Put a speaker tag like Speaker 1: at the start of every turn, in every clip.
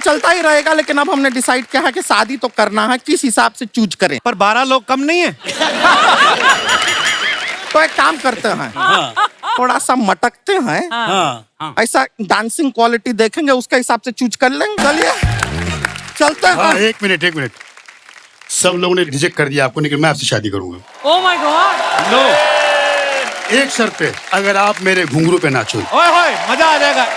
Speaker 1: चलता ही रहेगा, लेकिन अब हमने डिसाइड किया है कि शादी तो करना है, किस हिसाब से चूज करें।
Speaker 2: पर 12 लोग कम नहीं है?
Speaker 1: तो एक काम करते हैं, थोड़ा सा मटकते हैं, ऐसा डांसिंग क्वालिटी देखेंगे, उसके हिसाब से चूज कर लेंगे। चलिए चलते हैं।
Speaker 3: एक मिनट, सब लोगों ने रिजेक्ट कर दिया आपको, लेकिन मैं आपसे शादी करूंगा।
Speaker 4: Oh my God.
Speaker 2: नो,
Speaker 3: एक शर्त पे, अगर आप मेरे घुंघरू पे नाचो।
Speaker 2: ओए होए, मजा आ जाएगा।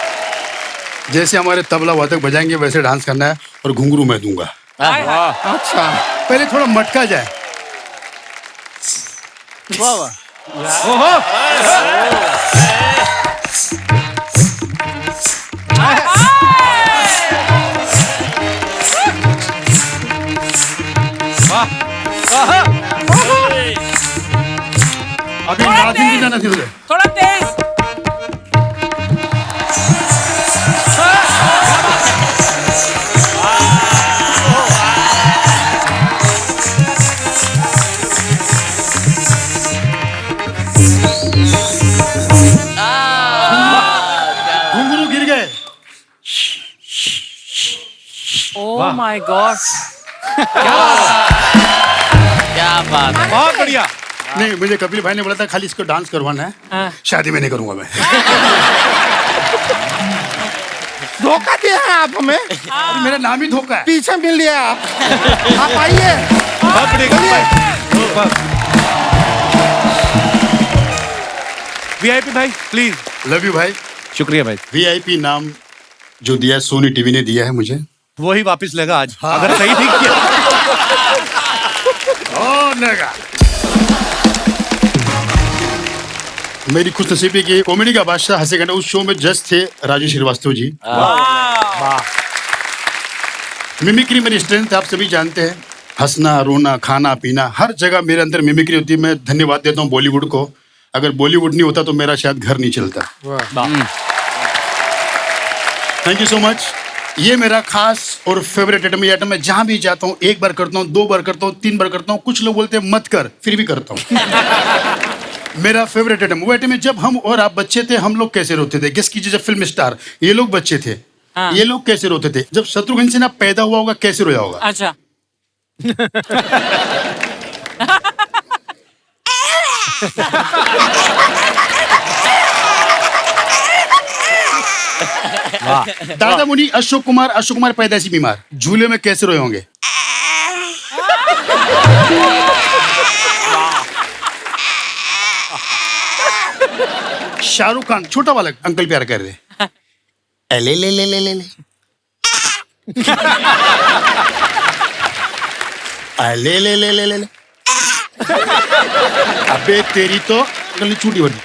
Speaker 3: जैसे हमारे तबला वादक बजाएंगे वैसे डांस करना है, और घुंघरू मैं दूंगा।
Speaker 1: अच्छा,
Speaker 3: पहले थोड़ा मटका जाए।
Speaker 2: ओहो,
Speaker 3: अभी नाचेंगे ना नाचेंगे।
Speaker 4: थोड़ा तेज।
Speaker 3: घुंघरू गिर गए।
Speaker 4: Oh my God.
Speaker 5: क्या बात है।
Speaker 2: बहुत बढ़िया।
Speaker 3: नहीं, मुझे कपिल भाई ने बोला था खाली इसको डांस करवाना है, शादी में नहीं करूंगा मैं।
Speaker 1: धोखा दिया है आप हमें,
Speaker 3: मेरा नाम ही धोखा है।
Speaker 1: पीछे मिल लिया आप आइए।
Speaker 2: बहुत बढ़िया। वीआईपी भाई प्लीज।
Speaker 3: लव यू भाई।
Speaker 2: शुक्रिया भाई।
Speaker 3: वीआईपी नाम जो दिया है सोनी टीवी ने दिया है मुझे,
Speaker 2: वही वापस लेगा आज, अगर सही ठीक किया।
Speaker 3: लेगा। मेरी खुशनसीबी की कॉमेडी का बादशाह हंसे घंटा उस शो में जज थे राजू श्रीवास्तव जी। मिमिक्री मेरी स्ट्रेंथ आप सभी जानते हैं, हंसना रोना खाना पीना हर जगह मेरे अंदर मिमिक्री होती है। मैं धन्यवाद देता हूँ बॉलीवुड को, अगर बॉलीवुड नहीं होता तो मेरा शायद घर नहीं चलता। Thank you so much. ये मेरा खास और फेवरेट आइटम। ये आइटम मैं जहां भी जाता हूँ, एक बार करता हूँ, 2 बार करता हूँ, 3 बार करता हूँ। कुछ लोग बोलते हैं मत कर, फिर भी करता हूँ। मेरा फेवरेट आइटम वो आइटम है, जब हम और आप बच्चे थे हम लोग कैसे रोते थे। गेस कीजिए, जब फिल्म स्टार ये लोग बच्चे थे, ये लोग कैसे रोते थे। जब शत्रुघ्न सिन्हा पैदा हुआ होगा कैसे रोया होगा।
Speaker 4: अच्छा।
Speaker 3: दादा मुनि अशोक कुमार पैदाइशी बीमार, झूले में कैसे रोए होंगे। शाहरुख खान छोटा बालक अंकल प्यार कर रहे, ले ले ले ले ले ले ले ले ले ले ले। अबे तेरी तो अंकल ने छूटी बनी।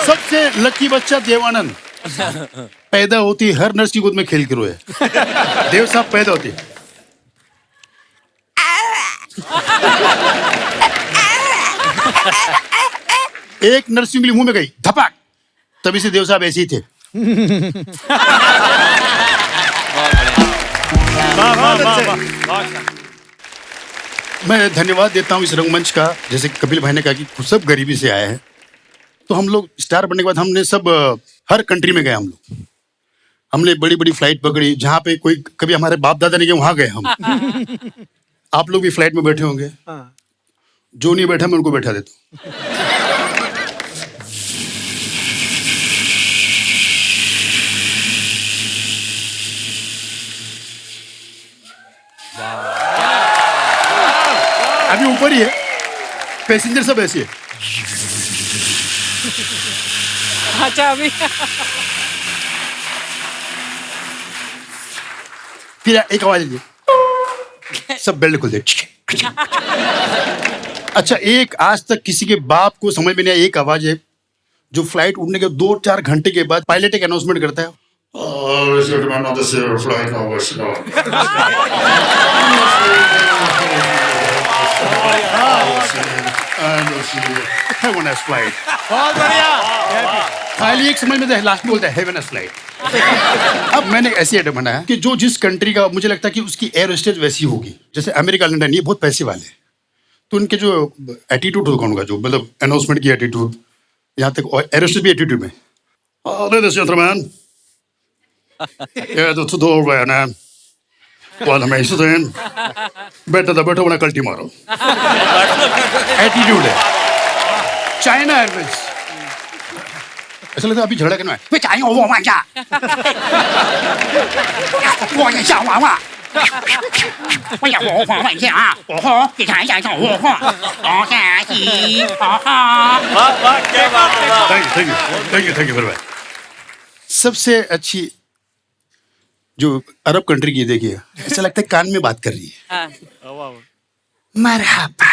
Speaker 3: सबसे लकी बच्चा देवानंद, पैदा होती हर नर्स की गोद में खेल के रोए। देव साहब पैदा होती एक नर्स की उंगली मुंह में गई धपाक, तभी से देव साहब ऐसे ही थे। मैं धन्यवाद देता हूँ इस रंगमंच का, जैसे कपिल भाई ने कहा कि सब गरीबी से आए हैं, तो हम लोग स्टार बनने के बाद हमने सब हर कंट्री में गए। हम लोग हमने बड़ी बड़ी फ्लाइट पकड़ी, जहाँ पे कोई कभी हमारे बाप दादा नहीं गए वहां गए हम। आप लोग भी फ्लाइट में बैठे होंगे, जो नहीं बैठा मैं उनको बैठा देता हूँ। अभी ऊपर ही है, पैसेंजर सब ऐसे है।
Speaker 4: अच्छा अभी
Speaker 3: फिर एक आवाज लीजिए, सब बेल्ट खुल दे। अच्छा, एक आज तक किसी के बाप को समझ में नहीं आया, एक आवाज है जो फ्लाइट उड़ने के 2-4 घंटे के बाद पायलट एक अनाउंसमेंट करता है,
Speaker 2: बहुत बढ़िया।
Speaker 3: खाली एक समझ में लास्ट में बोलता है हैव अ नाइस फ्लाइट। अब मैंने ऐसी आइटम बनाया कि जो जिस कंट्री का मुझे लगता है कि उसकी एयर होस्टेज वैसी होगी, जैसे अमेरिका लंदन ये बहुत पैसे वाले, तो उनके जो एटीट्यूड होगा उनका, जो मतलब अनाउंसमेंट की एटीट्यूड, यहाँ तक एरोस्टेट भी एटीट्यूड में. Ladies and gentlemen, jag är ute då värna. Vad är så den? Better when I call tomorrow. Attitude है. China Airways. ऐसा लगता है अभी झगड़ा करना है. वे चाहेंगे वो मान जा. वो ये क्या हुआ हुआ? 我要我放问一下啊，我好，你看一下我好，我看起，我好。 Thank you very much. सबसे अच्छी जो अरब कंट्री की देखिए ऐसा लगता है कान में बात कर रही है. मरहबा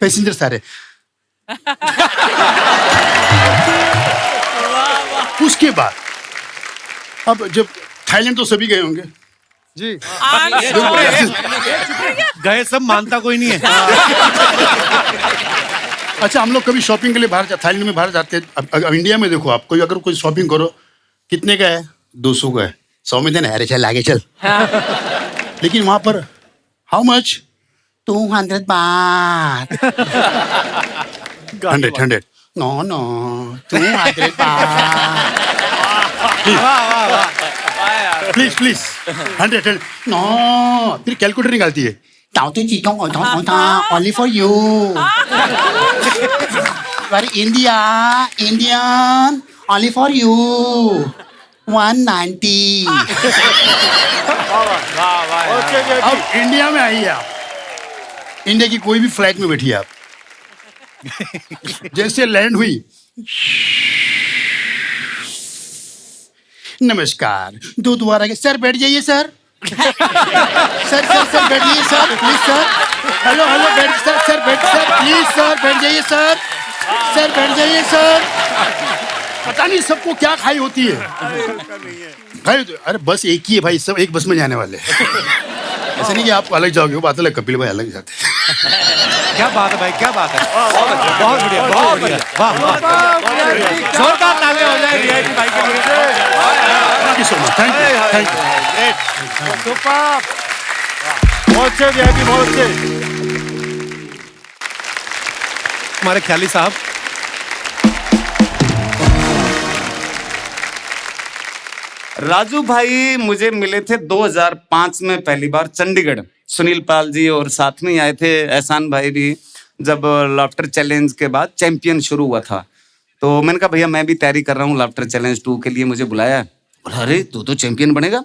Speaker 3: पैसेंजर सारे. उसके बाद अब जब थाईलैंड तो सभी गए होंगे.
Speaker 1: जी.
Speaker 2: गए सब, मानता कोई नहीं है.
Speaker 3: अच्छा, हम लोग कभी शॉपिंग के लिए बाहर थाईलैंड में बाहर जाते हैं. अब इंडिया में देखो आप, कोई अगर कोई शॉपिंग करो, कितने का है? 200 का है. 100 में देना. अरे चल आगे चल. लेकिन वहां पर हाउ मच? 200 बात. 100 नो 200 बात. Please 100 no. फिर कैलकुलेटर निकालती है. Only for you. Indian only for you. 190. अब इंडिया में आइए आप. इंडिया की कोई भी फ्लाइट में बैठिए आप. जैसे लैंड हुई, नमस्कार, दो दोबारा के सर बैठ जाइए सर. सर बैठ जाइए सर, प्लीज सर. हेलो बैठ सर बैठ सर, प्लीज सर बैठ जाइए सर. सर बैठ जाइए सर. पता नहीं सबको क्या खाई होती है भाई. अरे बस एक ही है भाई, सब एक बस में जाने वाले. ऐसा नहीं कि आप अलग जाओगे, वो बात अलग, कपिल भाई अलग जाते हैं.
Speaker 2: क्या बात है भाई, क्या बात है. बहुत बढ़िया, बहुत बढ़िया. वाह वाह, जोरदार तालियां हो जाए वीआईपी भाई के लिए.
Speaker 3: Thank you so much. Thank you.
Speaker 1: Super. बहुत अच्छे वीआईपी, बहुत अच्छे.
Speaker 2: हमारे ख्याली साहब.
Speaker 6: राजू भाई मुझे मिले थे 2005 में पहली बार चंडीगढ़. सुनील पाल जी और साथ में आए थे एहसान भाई भी, जब लाफ्टर चैलेंज के बाद चैंपियन शुरू हुआ था. तो मैंने कहा भैया मैं भी तैयारी कर रहा हूँ लाफ्टर चैलेंज 2 के लिए, मुझे बुलाया. बोला अरे तू तो चैंपियन बनेगा,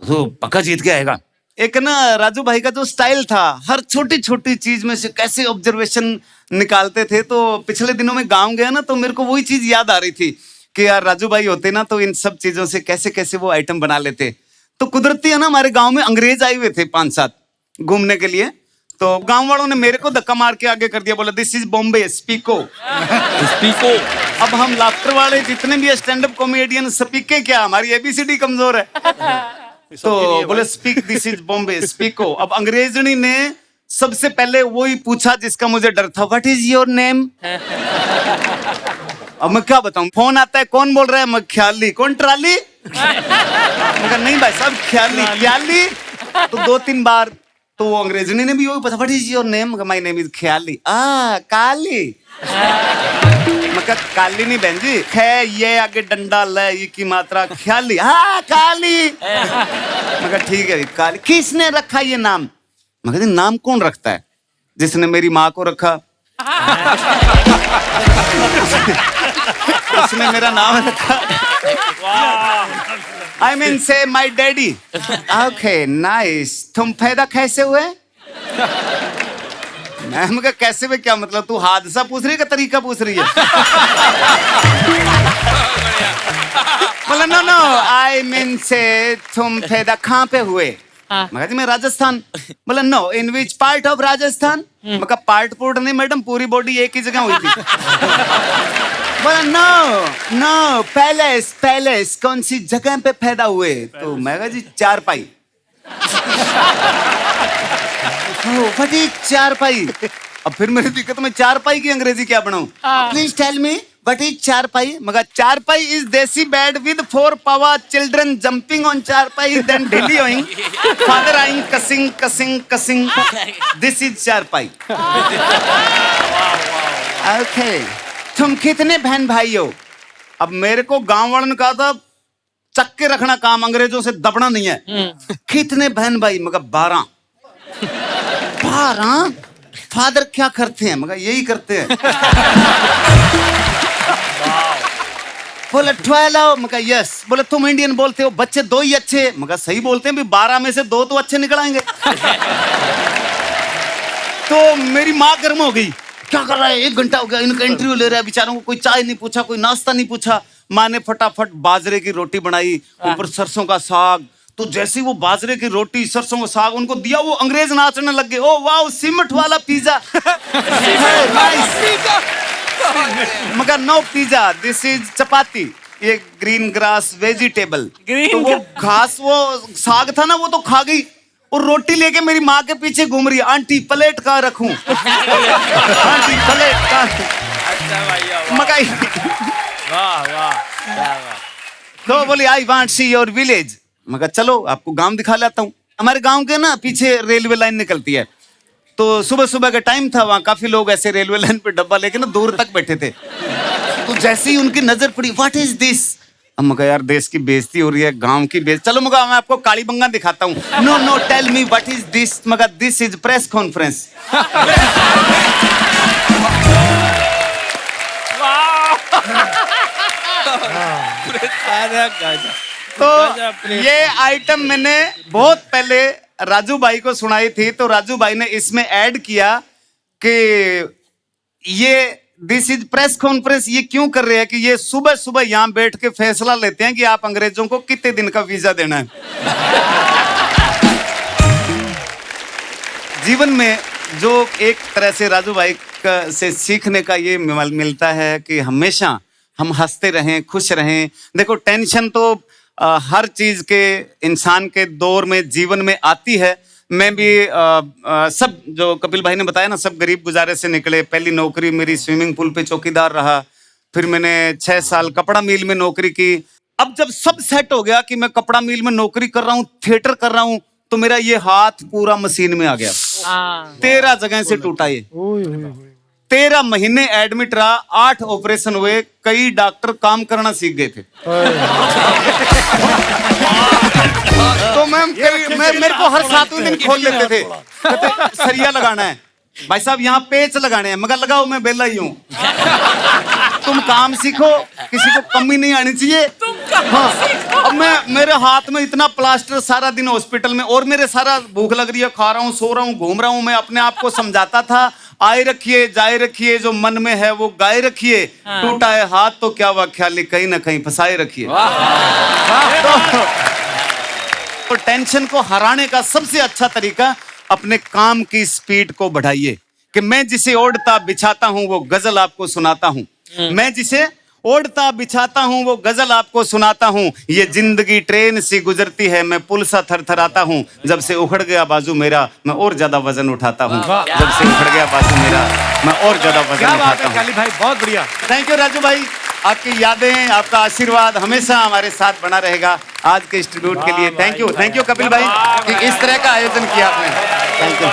Speaker 6: तो पक्का जीत के आएगा. एक ना राजू भाई का जो स्टाइल था, हर छोटी छोटी चीज में से कैसे ऑब्जर्वेशन निकालते थे. तो पिछले दिनों में गाँव गया ना, तो मेरे को वही चीज याद आ रही थी कि यार राजू भाई होते ना तो इन सब चीजों से कैसे कैसे वो आइटम बना लेते. तो कुदरती है ना, हमारे गांव में अंग्रेज आए हुए थे 5-7 घूमने के लिए. तो गांव वालों ने मेरे को धक्का मार के आगे कर दिया. बोला दिस इज बॉम्बे, स्पीको. अब हम लाफ्टर वाले जितने भी स्टैंड अप कॉमेडियन स्पीके क्या, हमारी एबीसीडी कमजोर है. तो बोले स्पीक, दिस इज बॉम्बे, स्पीको. अब अंग्रेजनी ने सबसे पहले वही पूछा जिसका मुझे डर था, व्हाट इज योर नेम. अब मैं क्या बताऊं, फोन आता है, कौन बोल रहा है. मैं ख्याली. कौन ट्राली. मगर नहीं भाई साहब, ख्याली. तो 2-3 बार तो वो अंग्रेजनी ने भी वही पूछा, what is your name. My name is Khyali. Kali. मैं कहा काली नहीं बहन जी, खे ये आगे डंडा ल ये की मात्रा, ख्याली. काली. मैं कहा ठीक है काली. किसने रखा ये नाम. मैं कहती नाम कौन रखता है. जिसने मेरी माँ को रखा उसने मेरा नाम रखा. आई मीन से माई डैडी. Okay nice. तुम पैदा कैसे हुए. मैम का कैसे में क्या मतलब, तू हादसा पूछ रही है का तरीका पूछ रही है. बोला नो आई मीन से तुम पैदा कहाँ पे हुए. मैं राजस्थान. बोला no in which part of Rajasthan. मैं पार्ट पोर्ट नहीं मैडम, पूरी बॉडी एक ही जगह हुई थी. बोला नो पैलेस कौन सी जगह पे पैदा हुए. तो मैं कहा जी चारपाई. फटी चारपाई. अब फिर मेरी दिक्कत में चारपाई की अंग्रेजी क्या बनाऊं. Please tell me What is चारपाई? मगर चारपाई is देसी bed with 4 power children jumping on चारपाई then delioing. Father eyeing cussing. This is चारपाई. Okay. तुम कितने बहन भाई हो? अब मेरे को गांव वालों ने कहा था चक्के रखना काम, अंग्रेजों से दबना नहीं है. कितने बहन भाई? मगर 12. 12? फादर क्या करते हैं? मगर यही करते हैं. बोले 12. मगर यस. बोले तुम इंडियन बोलते हो, बच्चे 2 ही अच्छे. मगर सही बोलते हैं भी 12 में से 2 तो अच्छे निकल आएंगे. तो मेरी माँ गर्म हो गई. क्या कर रहा है? 1 घंटा हो गया इनका इंटरव्यू ले रहा है, बेचारों को कोई चाय नहीं पूछा, कोई नाश्ता नहीं पूछा. माँ ने फटाफट बाजरे की रोटी बनाई, ऊपर सरसों का साग. तो जैसे वो बाजरे की रोटी सरसों का साग उनको दिया, वो अंग्रेज नाचने लग गए. ओ वाह, सीमेंट वाला पिज्जा. मगर नो पिज्जा, दिस इज चपाती. ये ग्रीन ग्रास वेजिटेबल. तो वो घास, वो साग था ना, वो तो खा गई और रोटी लेके मेरी माँ के पीछे घूम रही है. आंटी प्लेट कहाँ रखूं? आंटी प्लेट कहाँ? मकाई. तो बोली I want see your village. मगर चलो आपको गांव दिखा लाता हूँ. हमारे गांव के ना पीछे रेलवे लाइन निकलती है. तो सुबह सुबह का टाइम था, वहां काफी लोग ऐसे रेलवे लाइन पे डब्बा लेके ना दूर तक बैठे थे. तो जैसे ही उनकी नजर पड़ी, व्हाट इज दिस? अब मगर यार देश की बेइज्जती हो रही है, गांव की बेइज्जती. चलो मगर मैं आपको काली बंगा दिखाता हूँ. No tell me what is this? मगर दिस इज प्रेस कॉन्फ्रेंस. तो ये आइटम मैंने बहुत पहले राजू भाई को सुनाई थी. तो राजू भाई ने इसमें ऐड किया कि ये दिस इज प्रेस कॉन्फ्रेंस ये क्यों कर रहे हैं कि ये सुबह सुबह यहां बैठ के फैसला लेते हैं कि आप अंग्रेजों को कितने दिन का वीजा देना है. जीवन में जो एक तरह से राजू भाई से सीखने का ये मिलता है कि हमेशा हम हंसते रहें, खुश रहें. देखो टेंशन तो हर चीज के इंसान के दौर में जीवन में आती है. मैं भी सब जो कपिल भाई ने बताया ना, सब गरीब गुजारे से निकले. पहली नौकरी मेरी स्विमिंग पूल पे चौकीदार रहा. फिर मैंने 6 साल कपड़ा मिल में नौकरी की. अब जब सब सेट हो गया कि मैं कपड़ा मिल में नौकरी कर रहा हूँ, थिएटर कर रहा हूँ, तो मेरा ये हाथ पूरा मशीन में आ गया. 13 जगह से टूटा ये. 13 महीने एडमिट रहा. 8 ऑपरेशन हुए. कई डॉक्टर काम करना सीख गए थे. तो मेरे को हर 7वें दिन खोल लेते थे. कहते सरिया लगाना है भाई साहब, यहाँ पेच लगाने हैं. मगर लगाओ, मैं बेला ही हूँ. तुम काम सीखो, किसी को कमी नहीं आनी चाहिए. हाँ. अब मेरे हाथ में इतना प्लास्टर, सारा दिन हॉस्पिटल में, और मेरे सारा भूख लग रही है, खा रहा हूँ, सो रहा हूँ, घूम रहा हूँ. मैं अपने आप को समझाता था, आए रखिए जाए रखिए, जो मन में है वो गाए रखिए. टूटा है हाथ तो क्या हुआ, ख्याली कहीं ना कहीं फंसाए रखिए. तो टेंशन को हराने का सबसे अच्छा तरीका, अपने काम की स्पीड को बढ़ाइए. कि मैं जिसे ओढ़ता बिछाता हूं वो गजल आपको सुनाता हूं. मैं जिसे ओढ़ता बिछाता हूं वो गजल आपको सुनाता हूं. ये जिंदगी ट्रेन सी गुजरती है, मैं पुल सा थरथराता हूं. जब से उखड़ गया बाजू मेरा, मैं और ज्यादा वजन उठाता हूं. जब से उखड़ गया बाजू मेरा, मैं और ज्यादा वजन उठाता हूं.
Speaker 2: काली भाई बहुत बढ़िया.
Speaker 6: थैंक यू राजू भाई. आपकी यादें, आपका आशीर्वाद हमेशा हमारे साथ बना रहेगा. आज के इस ट्रिब्यूट के लिए थैंक यू कपिल भाई कि इस तरह का आयोजन किया आपने. Thank you.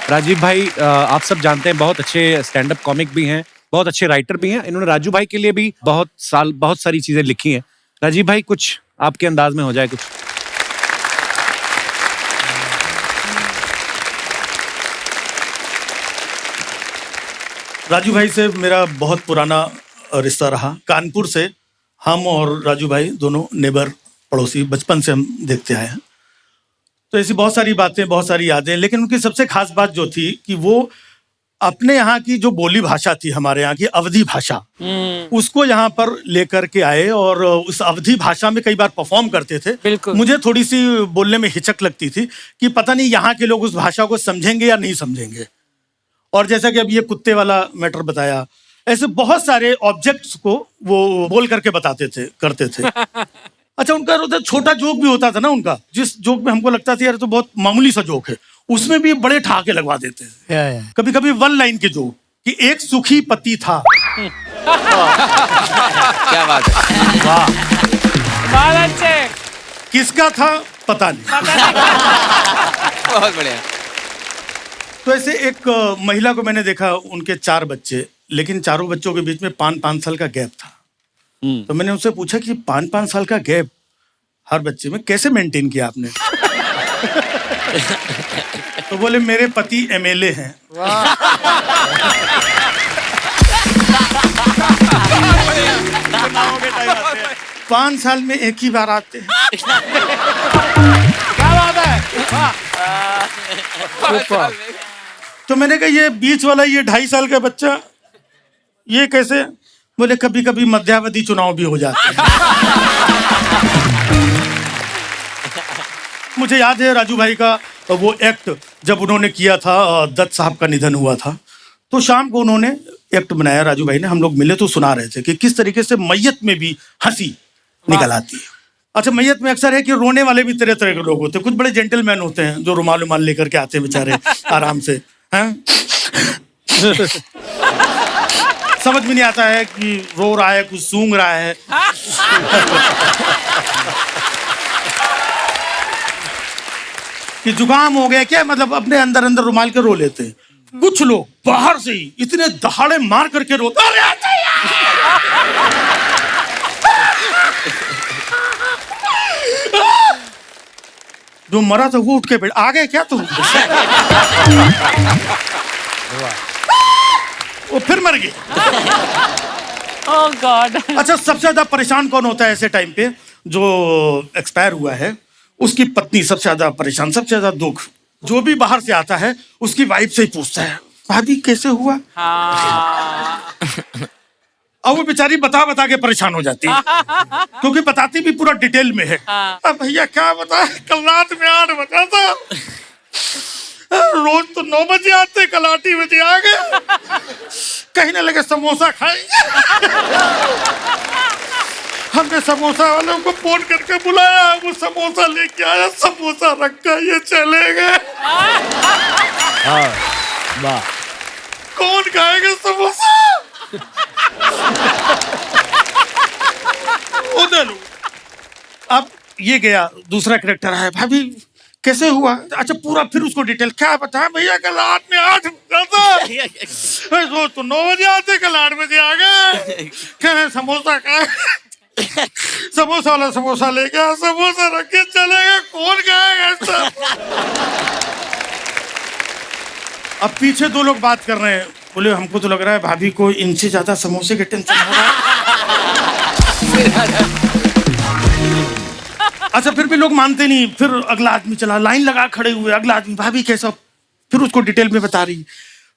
Speaker 2: राजीव भाई आप सब जानते हैं बहुत अच्छे स्टैंड अप कॉमिक भी हैं, बहुत अच्छे राइटर भी हैं. इन्होंने राजू भाई के लिए भी बहुत सारी चीजें लिखी हैं. राजीव भाई कुछ आपके अंदाज में हो जाए कुछ.
Speaker 7: राजू भाई से मेरा बहुत पुराना रिश्ता रहा. कानपुर से हम और राजू भाई दोनों नेबर, पड़ोसी, बचपन से हम देखते आए हैं. तो ऐसी बहुत सारी बातें, बहुत सारी यादें. लेकिन उनकी सबसे खास बात जो थी कि वो अपने यहाँ की जो बोली भाषा थी, हमारे यहाँ की अवधी भाषा, उसको यहाँ पर लेकर के आए और उस अवधी भाषा में कई बार परफॉर्म करते थे. मुझे थोड़ी सी बोलने में हिचक लगती थी कि पता नहीं यहाँ के लोग उस भाषा को समझेंगे या नहीं समझेंगे. और जैसा कि अब ये कुत्ते वाला मैटर बताया, ऐसे बहुत सारे ऑब्जेक्ट्स को वो बोल करके बताते थे, करते थे. अच्छा, उनका छोटा जोक भी होता था ना उनका, जिस जोक में हमको लगता था यार तो बहुत मामूली सा जोक है, उसमें भी बड़े ठहाके लगवा देते हैं। कभी कभी वन लाइन के जो कि एक सुखी पति था।
Speaker 5: क्या बात है।
Speaker 7: वाह,
Speaker 4: बहुत अच्छे।
Speaker 7: किसका था पता नहीं।
Speaker 5: बहुत बढ़िया।
Speaker 7: तो ऐसे एक महिला को मैंने देखा, उनके 4 बच्चे, लेकिन चारों बच्चों के बीच में 5-5 साल का गैप था। तो मैंने उनसे पूछा कि 5-5 साल का गैप हर बच्चे में कैसे मेंटेन किया आपने? तो बोले मेरे पति MLA हैं। 5 साल में एक ही बार आते हैं।
Speaker 1: क्या बात है?
Speaker 7: तो मैंने कहा ये बीच वाला, ये 2.5 साल का बच्चा, ये कैसे? बोले कभी कभी मध्यावधि चुनाव भी हो जाते हैं। मुझे याद है राजू भाई का वो एक्ट जब उन्होंने किया था, दत्त साहब का निधन हुआ था, तो शाम को उन्होंने एक्ट बनाया राजू भाई ने। हम लोग मिले तो सुना रहे थे कि किस तरीके से मैयत में भी हंसी निकल आती है। अच्छा, मैयत में अक्सर है कि रोने वाले भी तरह तरह के लोग होते हैं। कुछ बड़े जेंटलमैन होते हैं जो रुमाल उमाल लेकर के आते हैं बेचारे आराम से, हैं? समझ में नहीं आता है कि रो रहा है, कुछ सूंघ रहा है। कि जुकाम हो गया क्या, मतलब अपने अंदर अंदर रुमाल के रो लेते हैं। कुछ लोग बाहर से ही इतने दहाड़े मार करके रोते, अरे जो मरा था वो उठ के बैठ, आ गए क्या तुम? वो फिर मर गए।
Speaker 4: ओह गॉड।
Speaker 7: अच्छा, सबसे ज्यादा परेशान कौन होता है ऐसे टाइम पे? जो एक्सपायर हुआ है उसकी पत्नी सबसे ज्यादा परेशान, सबसे ज्यादा दुख। जो भी बाहर से आता है उसकी वाइफ से ही पूछता है, भाभी कैसे हुआ? अब वो बेचारी बता बता के परेशान हो जाती है, क्योंकि बताती भी पूरा डिटेल में है। अब भैया क्या बताए, कल रात में 8 बजा था, रोज तो 9 बजे आते, कल 8 ही बजे आ गए। कहने लगे समोसा खाएंगे। हमने समोसा वालों को फोन करके बुलाया, वो समोसा लेके आया, समोसा रखा, ये चले गए। कौन खाएगा समोसा? उधर अब ये गया, दूसरा करेक्टर है, भाभी कैसे हुआ? अच्छा, पूरा फिर उसको डिटेल क्या बताया, भैया कल रात में 8 बजा था, रोज तो 9 बजे आते, कल 8 बजे आ गए। कहे समोसा खाए, समोसा वाला समोसा ले गया, समोसा रख के चले गए, कौन खाएगा? अब पीछे 2 लोग बात कर रहे हैं, बोले हमको तो लग रहा है भाभी को इनसे ज्यादा समोसे के टेंशन हो रहा है। अच्छा, फिर भी लोग मानते नहीं। फिर अगला आदमी चला, लाइन लगा खड़े हुए, अगला आदमी, भाभी कैसा? फिर उसको डिटेल में बता रही।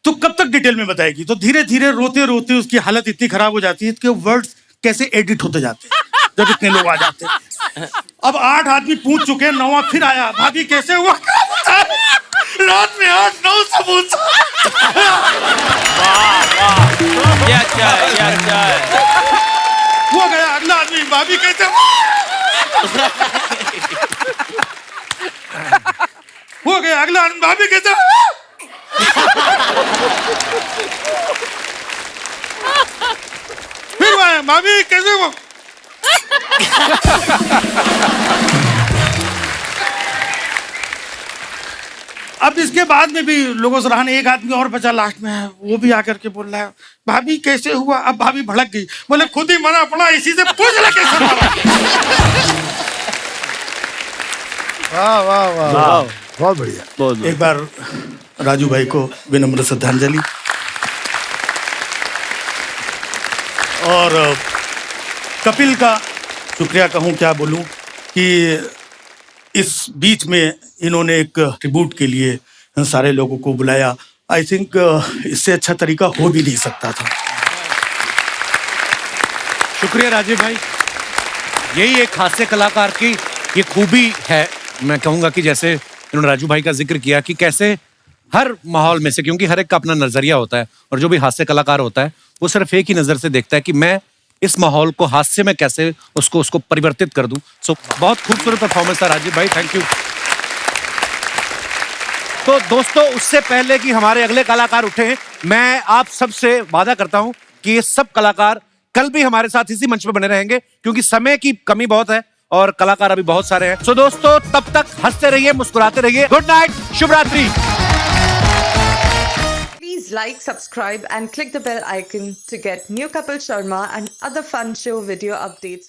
Speaker 7: तो कब तक डिटेल में बताएगी? तो धीरे धीरे रोते रोते उसकी हालत इतनी खराब हो जाती है कि वर्ड्स कैसे एडिट होते जाते हैं जब इतने लोग आ जाते हैं। अब 8 आदमी पूछ चुके हैं, 9वां फिर आया, भाभी कैसे हुआ? रात में 8-9 समोसा।
Speaker 5: ये अच्छा है, ये अच्छा है।
Speaker 7: हो गया अगला आदमी, भाभी कैसे हुआ? हो गया अगला आदमी, भाभी कैसे हुआ? फिर आया, भाभी कैसे हुआ? अब इसके बाद में भी लोगों से रहने, एक आदमी और बचा लास्ट में है, वो भी आकर के बोल रहा है, भाभी कैसे हुआ? अब भाभी भड़क गई, बोले खुद ही मरा पड़ा, इसी से पूछ ले कैसे मरा।
Speaker 1: वाह वाह वाह, बहुत बढ़िया।
Speaker 7: एक बार राजू भाई को विनम्र श्रद्धांजलि। और कपिल का शुक्रिया कहूँ, क्या बोलूँ कि इस बीच में इन्होंने एक ट्रिब्यूट के लिए सारे लोगों को बुलाया। आई थिंक इससे अच्छा तरीका हो भी नहीं सकता था।
Speaker 2: शुक्रिया राजीव भाई। यही एक हास्य कलाकार की ये खूबी है। मैं कहूँगा कि जैसे इन्होंने राजू भाई का जिक्र किया कि कैसे हर माहौल में से, क्योंकि हर एक का अपना नजरिया होता है, और जो भी हास्य कलाकार होता है वो सिर्फ एक ही नजर से देखता है कि मैं इस माहौल को हास्य में कैसे उसको परिवर्तित कर दूं। सो बहुत खूबसूरत परफॉर्मेंस था राजीव भाई, थैंक यू। तो दोस्तों उससे पहले कि हमारे अगले कलाकार उठे, मैं आप सबसे वादा करता हूं कि ये सब कलाकार कल भी हमारे साथ इसी मंच पर बने रहेंगे, क्योंकि समय की कमी बहुत है और कलाकार अभी बहुत सारे हैं। सो दोस्तों तब तक हंसते रहिए, मुस्कुराते रहिए। गुड नाइट, शुभ रात्रि।
Speaker 8: Please like, subscribe and click the bell icon to get new Kapil Sharma and other fun show video updates.